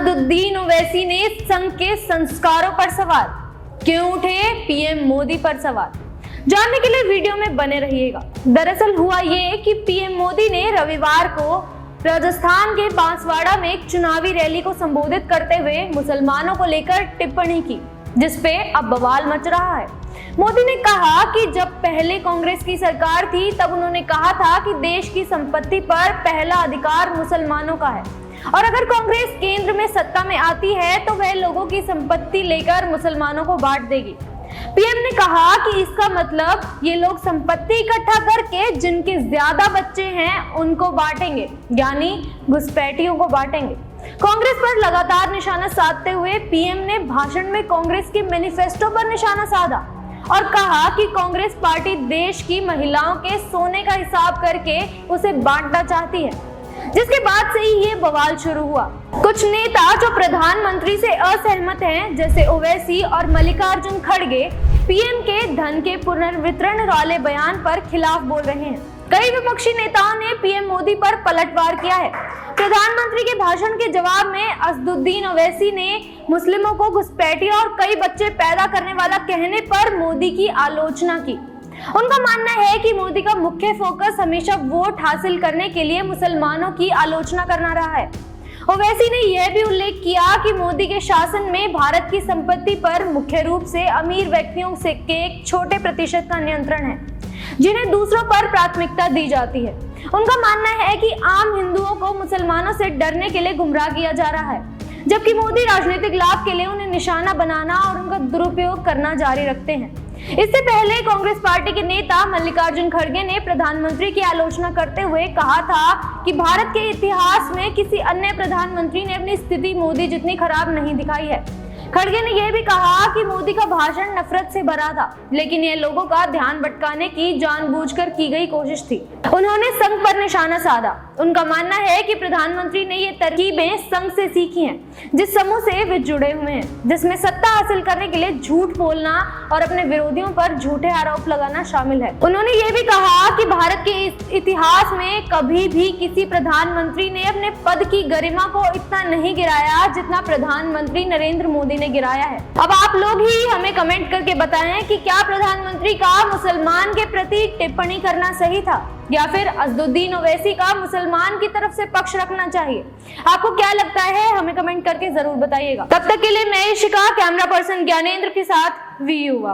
असदुद्दीन ओवैसी ने संघ के संस्कारों पर सवाल, क्यों उठे पीएम मोदी पर सवाल? जानने के लिए वीडियो में बने रहिएगा। दरअसल हुआ ये कि पीएम मोदी ने रविवार को राजस्थान के बांसवाड़ा में एक चुनावी रैली को संबोधित करते हुए मुसलमानों को लेकर टिप्पणी की, जिसपे अब बवाल मच रहा है। मोदी ने कहा कि जब पहले कांग्रेस की सरकार थी तब उन्होंने कहा था कि देश की संपत्ति पर पहला अधिकार मुसलमानों का है और अगर कांग्रेस केंद्र में सत्ता में आती है तो वह लोगों की संपत्ति लेकर मुसलमानों को बांट देगी। पीएम ने कहा कि इसका मतलब ये लोग संपत्ति इकट्ठा करके जिनके ज्यादा बच्चे हैं उनको बांटेंगे, यानी घुसपैठियों को बांटेंगे। कांग्रेस पर लगातार निशाना साधते हुए पीएम ने भाषण में कांग्रेस के मैनिफेस्टो पर निशाना साधा और कहा कि कांग्रेस पार्टी देश की महिलाओं के सोने का हिसाब करके उसे बांटना चाहती है, जिसके बाद से ही ये बवाल शुरू हुआ। कुछ नेता जो प्रधानमंत्री से असहमत हैं, जैसे ओवैसी और मल्लिकार्जुन खड़गे, पीएम के धन के पुनर्वितरण वाले बयान पर खिलाफ बोल रहे हैं। कई विपक्षी नेताओं ने पीएम मोदी पर पलटवार किया है। प्रधानमंत्री के भाषण के जवाब में असदुद्दीन ओवैसी ने मुस्लिमों को घुसपैठिया और कई बच्चे पैदा करने वाला कहने पर मोदी की आलोचना की। उनका मानना है कि मोदी का मुख्य फोकस हमेशा वोट हासिल करने के लिए मुसलमानों की आलोचना करना रहा है। ओवैसी ने यह भी उल्लेख किया कि मोदी के शासन में भारत की संपत्ति पर मुख्य रूप से अमीर व्यक्तियों से के एक छोटे प्रतिशत का नियंत्रण है, जिन्हें दूसरों पर प्राथमिकता दी जाती है। उनका मानना है कि आम हिंदुओं को मुसलमानों से डरने के लिए गुमराह किया जा रहा है, जबकि मोदी राजनीतिक लाभ के लिए उन्हें निशाना बनाना और उनका दुरुपयोग करना जारी रखते हैं। इससे पहले कांग्रेस पार्टी के नेता मल्लिकार्जुन खड़गे ने प्रधानमंत्री की आलोचना करते हुए कहा था कि भारत के इतिहास में किसी अन्य प्रधानमंत्री ने अपनी स्थिति मोदी जितनी खराब नहीं दिखाई है। खड़गे ने यह भी कहा कि मोदी का भाषण नफरत से भरा था, लेकिन यह लोगों का ध्यान भटकाने की जानबूझकर की गई कोशिश थी। उन्होंने संघ पर निशाना साधा। उनका मानना है कि प्रधानमंत्री ने ये तरकीबें संघ से सीखी हैं, जिस समूह से वे जुड़े हुए हैं, जिसमें सत्ता हासिल करने के लिए झूठ बोलना और अपने विरोधियों पर झूठे आरोप लगाना शामिल है। उन्होंने ये भी कहा कि भारत के इतिहास में कभी भी किसी प्रधानमंत्री ने अपने पद की गरिमा को इतना नहीं गिराया जितना प्रधानमंत्री नरेंद्र मोदी ने गिराया है। अब आप लोग ही हमें कमेंट करके बताएं कि क्या प्रधानमंत्री का मुसलमान के प्रति टिप्पणी करना सही था या फिर असदुद्दीन ओवैसी का मुसलमान की तरफ से पक्ष रखना चाहिए। आपको क्या लगता है हमें कमेंट करके जरूर बताइएगा। तब तक के लिए मैं इशिका, कैमरा पर्सन ज्ञानेंद्र के साथ वी युवा।